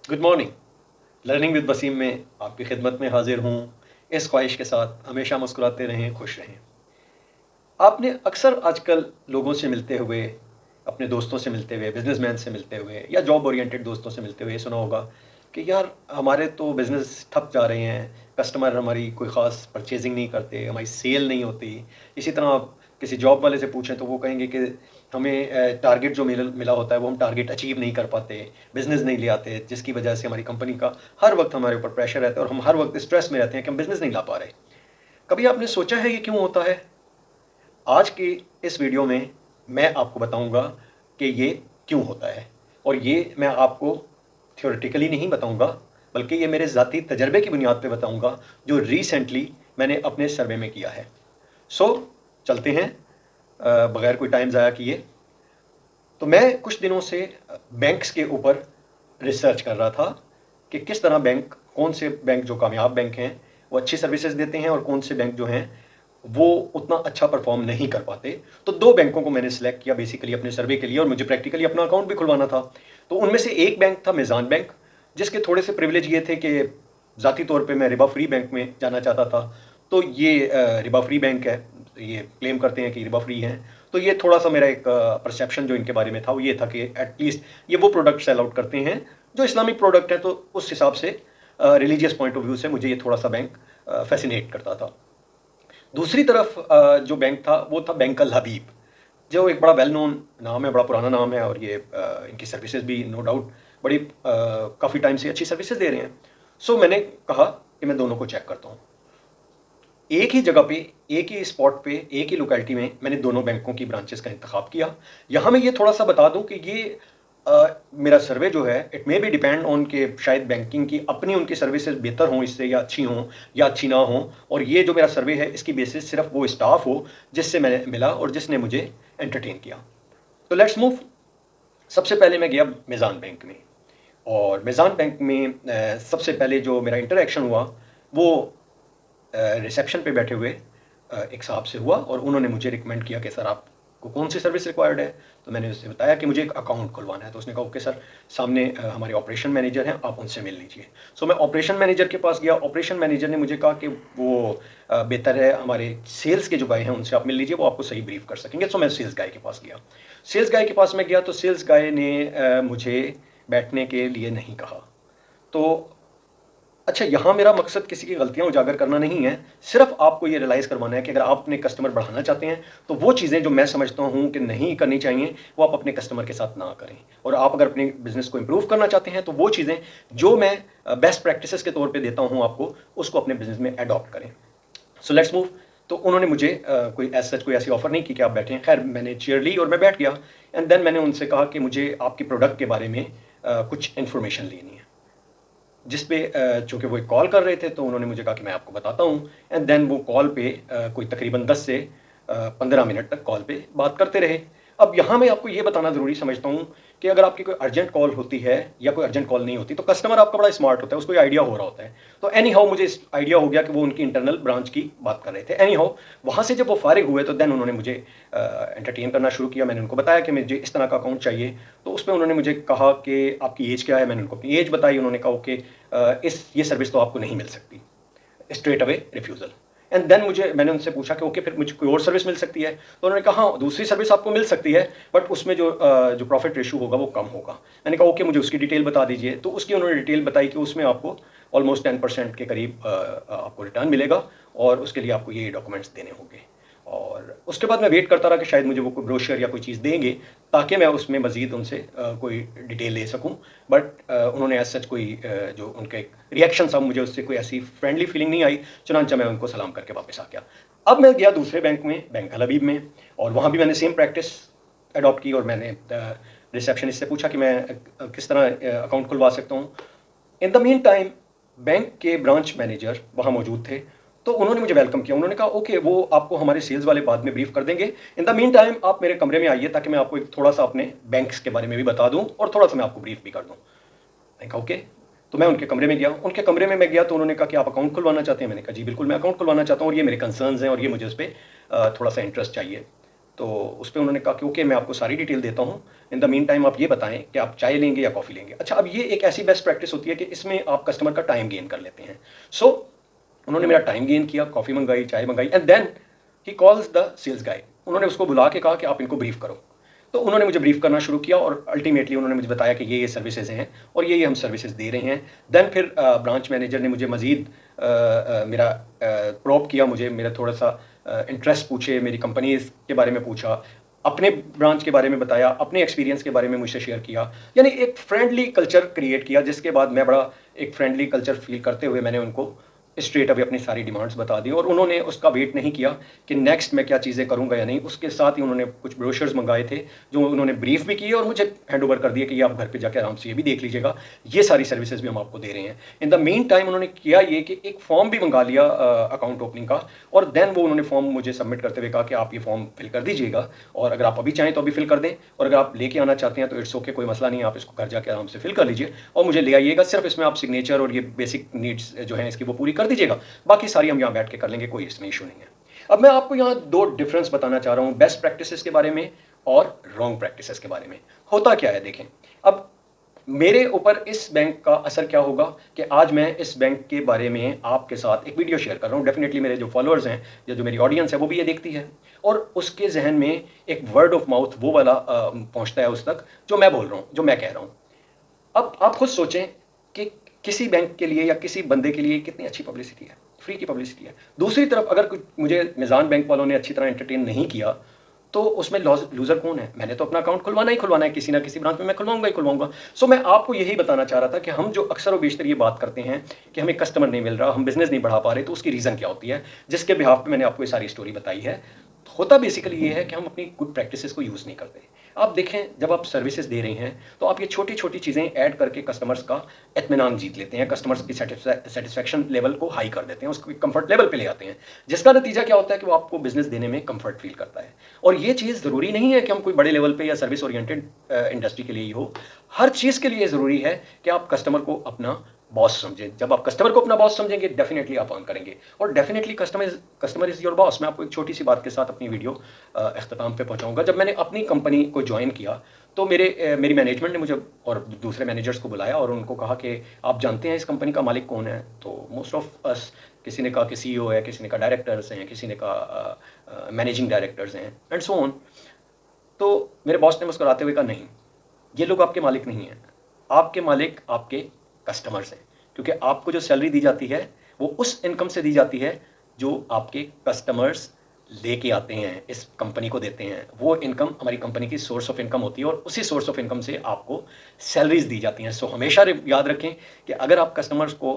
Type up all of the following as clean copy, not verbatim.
Good morning. Learning with Wasim में आपकी खिदमत में हाजिर हूँ, इस ख्वाहिश के साथ हमेशा मुस्कुराते रहें, खुश रहें। आपने अक्सर आजकल लोगों से मिलते हुए, अपने दोस्तों से मिलते हुए, बिजनेसमैन से मिलते हुए या जॉब ओरिएंटेड दोस्तों से मिलते हुए सुना होगा कि यार हमारे तो बिज़नेस ठप जा रहे हैं, कस्टमर हमारी कोई ख़ास परचेजिंग नहीं करते, हमारी सेल नहीं होती। इसी तरह आप किसी जॉब वाले से पूछें तो वो कहेंगे कि हमें टारगेट जो मिला होता है वो हम टारगेट अचीव नहीं कर पाते, बिज़नेस नहीं ले आते, जिसकी वजह से हमारी कंपनी का हर वक्त हमारे ऊपर प्रेशर रहता है और हम हर वक्त स्ट्रेस में रहते हैं कि हम बिज़नेस नहीं ला पा रहे। कभी आपने सोचा है ये क्यों होता है? आज की इस वीडियो में मैं आपको बताऊंगा कि ये क्यों होता है, और ये मैं आपको थ्योरेटिकली नहीं बताऊंगा, बल्कि ये मेरे ज़ाती तजर्बे की बुनियाद पे बताऊंगा जो रिसेंटली मैंने अपने सर्वे में किया है। सो चलते हैं बगैर कोई टाइम ज़ाया किए। तो मैं कुछ दिनों से बैंक्स के ऊपर रिसर्च कर रहा था कि किस तरह बैंक, कौन से बैंक जो कामयाब बैंक हैं वो अच्छी सर्विसेज देते हैं और कौन से बैंक जो हैं वो उतना अच्छा परफॉर्म नहीं कर पाते। तो दो बैंकों को मैंने सेलेक्ट किया बेसिकली अपने सर्वे के लिए, और मुझे प्रैक्टिकली अपना अकाउंट भी खुलवाना था। तो उनमें से एक बैंक था मिज़ान बैंक, जिसके थोड़े से प्रिविलेज ये थे कि ज़ाती तौर पे मैं रिबा फ्री बैंक में जाना चाहता था। तो ये रिबा फ्री बैंक है, ये क्लेम करते हैं कि रिबा फ्री हैं। तो ये थोड़ा सा मेरा एक परसेप्शन जो इनके बारे में था वो ये था कि एटलीस्ट ये वो प्रोडक्ट सेल आउट करते हैं जो इस्लामिक प्रोडक्ट है, तो उस हिसाब से रिलीजियस पॉइंट ऑफ व्यू से मुझे ये थोड़ा सा बैंक फैसिनेट करता था। दूसरी तरफ जो बैंक था वो था बैंक अल हबीब, जो एक बड़ा वेल नोन नाम है, बड़ा पुराना नाम है, और ये इनकी सर्विसेज भी नो डाउट बड़ी काफ़ी टाइम से अच्छी सर्विसेज दे रहे हैं। सो मैंने कहा कि मैं दोनों को चेक करता हूँ। एक ही जगह पे, एक ही स्पॉट पे, एक ही लोकेलिटी में मैंने दोनों बैंकों की ब्रांचेस का इंतखाब किया। यहाँ मैं ये थोड़ा सा बता दूं कि ये मेरा सर्वे जो है it may be depend on के शायद बैंकिंग की अपनी उनकी सर्विसेज बेहतर हों इससे, या अच्छी हों या अच्छी ना हों, और ये जो मेरा सर्वे है इसकी बेसिस सिर्फ वो स्टाफ हो जिससे मैंने मिला और जिसने मुझे एंटरटेन किया। तो लेट्स मूव। सबसे पहले मैं गया मिज़ान बैंक में, और मिज़ान बैंक में सबसे पहले जो मेरा इंटरेक्शन हुआ वो रिसेप्शन पे बैठे हुए एक साहब से हुआ, और उन्होंने मुझे रिकमेंड किया कि सर आपको कौन सी सर्विस रिक्वायर्ड है। तो मैंने उससे बताया कि मुझे एक अकाउंट खुलवाना है। तो उसने कहा ओके सर, सामने हमारे ऑपरेशन मैनेजर हैं, आप उनसे मिल लीजिए। सो मैं ऑपरेशन मैनेजर के पास गया। ऑपरेशन मैनेजर ने मुझे कहा कि वो बेहतर है हमारे सेल्स के जो गाय हैं उनसे आप मिल लीजिए, वो आपको सही ब्रीफ कर सकेंगे। सो मैं सेल्स गाय के पास गया। सेल्स गाय के पास मैं गया तो सेल्स गाय ने मुझे बैठने के लिए नहीं कहा। तो अच्छा, यहाँ मेरा मकसद किसी की गलतियाँ उजागर करना नहीं है, सिर्फ आपको ये रियलाइज़ करवाना है कि अगर आप अपने कस्टमर बढ़ाना चाहते हैं तो वो चीज़ें जो मैं समझता हूँ कि नहीं करनी चाहिए वो आप अपने कस्टमर के साथ ना करें। और आप अगर अपने बिजनेस को इंप्रूव करना चाहते हैं तो वो चीज़ें जो मैं बेस्ट प्रैक्टिसेस के तौर पे देता हूँ आपको, उसको अपने बिजनेस में अडॉप्ट करें। So let's move. तो उन्होंने मुझे कोई एज सच कोई ऐसी ऑफर नहीं की कि आप बैठें। खैर मैंने चेयर ली और मैं बैठ गया। एंड देन मैंने उनसे कहा कि मुझे आपके प्रोडक्ट के बारे में कुछ इन्फॉर्मेशन लेनी है, जिस पे चूँकि वो एक कॉल कर रहे थे तो उन्होंने मुझे कहा कि मैं आपको बताता हूँ। एंड देन वो कॉल पे कोई तकरीबन 10 से 15 मिनट तक कॉल पे बात करते रहे। अब यहाँ मैं आपको ये बताना ज़रूरी समझता हूँ कि अगर आपकी कोई अर्जेंट कॉल होती है या कोई अर्जेंट कॉल नहीं होती तो कस्टमर आपका बड़ा स्मार्ट होता है, उसको आइडिया हो रहा होता है। तो एनी हाउ मुझे आइडिया हो गया कि वो उनकी इंटरनल ब्रांच की बात कर रहे थे। एनी हाउ वहाँ से जब वो फारिग हुए तो देन उन्होंने मुझे एंटरटेन करना शुरू किया। मैंने उनको बताया कि मुझे इस तरह का अकाउंट चाहिए। तो उसमें उन्होंने मुझे कहा कि आपकी एज क्या है। मैंने उनको अपनी एज बताई। उन्होंने कहा ओके, इस ये सर्विस तो आपको नहीं मिल सकती, straight away refusal. And then मैंने उनसे पूछा कि ओके फिर मुझे कोई और सर्विस मिल सकती है। तो उन्होंने कहा हाँ दूसरी सर्विस आपको मिल सकती है, बट उसमें जो प्रॉफिट रेशो होगा वो कम होगा। मैंने कहा ओके मुझे उसकी डिटेल बता दीजिए। तो उसकी उन्होंने डिटेल बताई कि उसमें आपको ऑलमोस्ट 10% के करीब आपको रिटर्न मिलेगा, और उसके लिए आपको ये डॉक्यूमेंट्स देने होंगे। और उसके बाद मैं वेट करता रहा कि शायद मुझे वो कोई ब्रोशर या कोई चीज़ देंगे ताकि मैं उसमें मज़ीद उनसे कोई डिटेल ले सकूं। बट उन्होंने एज सच कोई जो उनके रिएक्शन था मुझे उससे कोई ऐसी फ्रेंडली फीलिंग नहीं आई। चुनांचा मैं उनको सलाम करके वापस आ गया। अब मैं गया दूसरे बैंक में, बैंक अल हबीब में, और वहाँ भी मैंने सेम प्रैक्टिस अडॉप्ट की। और मैंने रिसेप्शनिस्ट से पूछा कि मैं किस तरह अकाउंट खुलवा सकता हूँ। In the mean time bank के ब्रांच मैनेजर वहाँ मौजूद थे। तो उन्होंने मुझे वेलकम किया। उन्होंने कहा ओके वो आपको हमारे सेल्स वाले बाद में ब्रीफ कर देंगे। इन द मीन टाइम आप मेरे कमरे में आइए ताकि मैं आपको एक थोड़ा सा अपने बैंक्स के बारे में भी बता दूं और थोड़ा सा मैं आपको ब्रीफ भी कर दूं। मैंने कहा ओके। तो मैं उनके कमरे में गया। उनके कमरे में मैं गया तो उन्होंने कहा कि आप अकाउंट खुलवाना चाहते हैं। मैंने कहा जी बिल्कुल मैं अकाउंट खुलवाना चाहता हूँ और ये मेरे कंसर्न्स हैं और ये मुझे उस पर थोड़ा सा इंटरेस्ट चाहिए। तो उस पे उन्होंने कहा कि ओके, मैं आपको सारी डिटेल देता हूँ, इन द मीन टाइम आप ये बताएं कि आप चाय लेंगे या कॉफ़ी लेंगे। अच्छा, अब ये एक ऐसी बेस्ट प्रैक्टिस होती है कि इसमें आप कस्टमर का टाइम गेन कर लेते हैं। सो उन्होंने मेरा टाइम गेन किया, कॉफ़ी मंगाई, चाय मंगाई, and then he calls the sales guy. उन्होंने उसको बुला के कहा कि आप इनको ब्रीफ करो। तो उन्होंने मुझे ब्रीफ करना शुरू किया और अल्टीमेटली उन्होंने मुझे बताया कि ये सर्विसेज हैं और ये हम सर्विसेज दे रहे हैं। देन फिर ब्रांच मैनेजर ने मुझे मज़ीद मेरा प्रोब किया, मुझे मेरा थोड़ा सा इंटरेस्ट पूछे, मेरी कंपनीज के बारे में पूछा, अपने ब्रांच के बारे में बताया, अपने एक्सपीरियंस के बारे में मुझसे शेयर किया, यानी एक फ्रेंडली कल्चर क्रिएट किया, जिसके बाद मैं बड़ा एक फ्रेंडली कल्चर फील करते हुए मैंने उनको स्ट्रेट अवे अपनी सारी डिमांड्स बता दी और उन्होंने उसका वेट नहीं किया कि नेक्स्ट मैं क्या चीज़ें करूंगा या नहीं। उसके साथ ही उन्होंने कुछ ब्रोशर्स मंगाए थे जो उन्होंने ब्रीफ भी किए और मुझे हैंड ओवर कर दिया कि ये आप घर पे जाकर आराम से ये भी देख लीजिएगा, ये सारी सर्विसेज भी हम आपको दे रहे हैं। इन द मीन टाइम उन्होंने किया ये कि एक फॉर्म भी मंगा लिया अकाउंट ओपनिंग का, और देन वो उन्होंने फॉर्म मुझे सबमिट करते हुए कहा कि आप ये फॉर्म फिल कर दीजिएगा, और अगर आप अभी चाहें तो अभी फिल कर दें, और अगर आप लेके आना चाहते हैं तो इट्स ओके, कोई मसला नहीं है, आप इसको घर जाकर आराम से फिल कर लीजिए और मुझे ले आइएगा। सिर्फ इसमें आप सिग्नेचर और ये बेसिक नीड्स जो हैं इसकी वो पूरी कर दीजिएगा, बाकी सारी हम यहाँ बैठ के कर लेंगे, कोई इसमें इशू नहीं है। अब मैं आपको यहाँ दो डिफरेंस बताना चाह रहा हूँ, बेस्ट प्रैक्टिसेस के बारे में और रॉन्ग प्रैक्टिसेस के बारे में। होता क्या है देखें, अब मेरे ऊपर इस बैंक का असर क्या होगा कि आज मैं इस बैंक के बारे में आपके साथ एक वीडियो शेयर कर रहा हूँ। डेफिनेटली मेरे जो फॉलोअर्स हैं या जो मेरी ऑडियंस है वो भी ये देखती है, और उसके जहन में एक वर्ड ऑफ माउथ वो वाला पहुँचता है उस तक जो मैं बोल रहा हूँ, जो मैं कह रहा हूँ। अब आप खुद सोचें कि किसी बैंक के लिए या किसी बंदे के लिए कितनी अच्छी पब्लिसिटी है, फ्री की पब्लिसिटी है। दूसरी तरफ अगर मुझे मिजान बैंक वालों ने अच्छी तरह एंटरटेन नहीं किया तो उसमें लूजर कौन है? मैंने तो अपना अकाउंट खुलवाना ही खुलवाना है, किसी ना किसी ब्रांच में मैं खुलवाऊंगा ही खुलवाऊंगा। सो मैं आपको यही बताना चाह रहा था कि हम जो अक्सर और बेशतर ये बात करते हैं कि हमें कस्टमर नहीं मिल रहा, हम बिजनेस नहीं बढ़ा पा रहे, तो उसकी रीज़न क्या होती है, जिसके बिहाफ पे मैंने आपको ये सारी स्टोरी बताई है। होता बेसिकली ये है कि हम अपनी गुड प्रैक्टिसेस को यूज़ नहीं करते। आप देखें, जब आप सर्विसेज दे रहे हैं तो आप ये छोटी छोटी चीज़ें ऐड करके कस्टमर्स का इत्मीनान जीत लेते हैं, कस्टमर्स की सेटिस्फैक्शन लेवल को हाई कर देते हैं, उसको कंफर्ट लेवल पे ले आते हैं, जिसका नतीजा क्या होता है कि वो आपको बिजनेस देने में कंफर्ट फील करता है। और ये चीज़ ज़रूरी नहीं है कि हम कोई बड़े लेवल पे या सर्विस ओरिएंटेड इंडस्ट्री के लिए ही हो, हर चीज़ के लिए ज़रूरी है कि आप कस्टमर को अपना बॉस समझें। जब आप कस्टमर को अपना बॉस समझेंगे डेफिनेटली आप अर्न करेंगे, और definitely customer is your boss. मैं आपको एक छोटी सी बात के साथ अपनी वीडियो अख्ताम पे पहुंचाऊंगा। जब मैंने अपनी कंपनी को ज्वाइन किया तो मेरी मैनेजमेंट ने मुझे और दूसरे मैनेजर्स को बुलाया और उनको कहा कि आप जानते हैं इस कंपनी का मालिक कौन है? तो मोस्ट ऑफ अस, किसी ने कहा कि CEO है, किसी ने कहा डायरेक्टर्स हैं, किसी ने कहा मैनेजिंग डायरेक्टर्स हैं, एंड सो ऑन। तो मेरे बॉस ने मुस्कुराते हुए कहा, नहीं, ये लोग आपके मालिक नहीं हैं, आपके मालिक आपके कस्टमर्स हैं, क्योंकि आपको जो सैलरी दी जाती है वो उस इनकम से दी जाती है जो आपके कस्टमर्स लेके आते हैं, इस कंपनी को देते हैं। वो इनकम हमारी कंपनी की सोर्स ऑफ इनकम होती है, और उसी सोर्स ऑफ इनकम से आपको सैलरीज दी जाती हैं। सो हमेशा याद रखें कि अगर आप कस्टमर्स को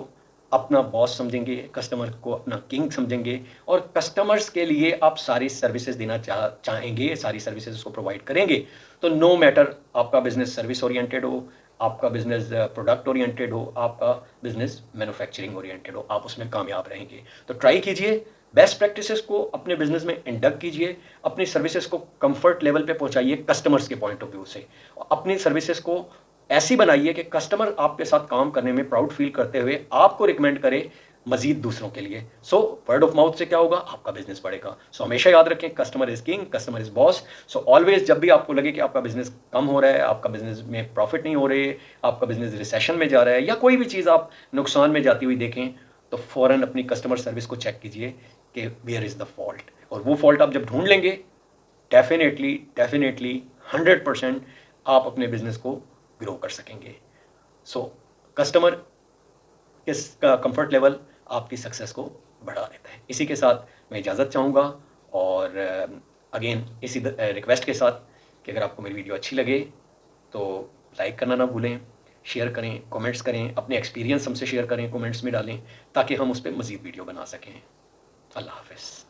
अपना बॉस समझेंगे, कस्टमर को अपना किंग समझेंगे, और कस्टमर्स के लिए आप सारी सर्विसेज देना चाहेंगे, सारी सर्विसेज उसको प्रोवाइड करेंगे, तो नो मैटर आपका बिजनेस सर्विस ओरिएंटेड हो, आपका बिजनेस प्रोडक्ट ओरिएंटेड हो, आपका बिजनेस मैन्युफैक्चरिंग ओरिएंटेड हो, आप उसमें कामयाब रहेंगे। तो ट्राई कीजिए, बेस्ट प्रैक्टिसेस को अपने बिजनेस में इंडक्ट कीजिए, अपनी सर्विसेज को कंफर्ट लेवल पे पहुंचाइए कस्टमर्स के पॉइंट ऑफ व्यू से, अपनी सर्विसेज को ऐसी बनाइए कि कस्टमर आपके साथ काम करने में प्राउड फील करते हुए आपको रिकमेंड करे मजीद दूसरों के लिए। सो वर्ड ऑफ माउथ से क्या होगा, आपका बिजनेस बढ़ेगा। सो हमेशा याद रखें, customer is king, customer is boss. So always जब भी आपको लगे कि आपका बिजनेस कम हो रहा है, आपका बिजनेस में प्रॉफिट नहीं हो रही है, आपका बिजनेस रिसेशन में जा रहा है, या कोई भी चीज़ आप नुकसान में जाती हुई देखें, तो फ़ौरन अपनी कस्टमर सर्विस को चेक कीजिए कि वेयर इज़ द फॉल्ट, और वो फॉल्ट आप जब ढूंढ लेंगे डेफिनेटली 100% आप अपने बिजनेस को ग्रो कर सकेंगे। सो कस्टमर का कंफर्ट लेवल आपकी सक्सेस को बढ़ा देता है। इसी के साथ मैं इजाज़त चाहूँगा, और अगेन इसी रिक्वेस्ट के साथ कि अगर आपको मेरी वीडियो अच्छी लगे तो लाइक करना ना भूलें, शेयर करें, कमेंट्स करें, अपने एक्सपीरियंस हमसे शेयर करें, कमेंट्स में डालें, ताकि हम उस पर मज़ीद वीडियो बना सकें। अल्लाह हाफ़िज़।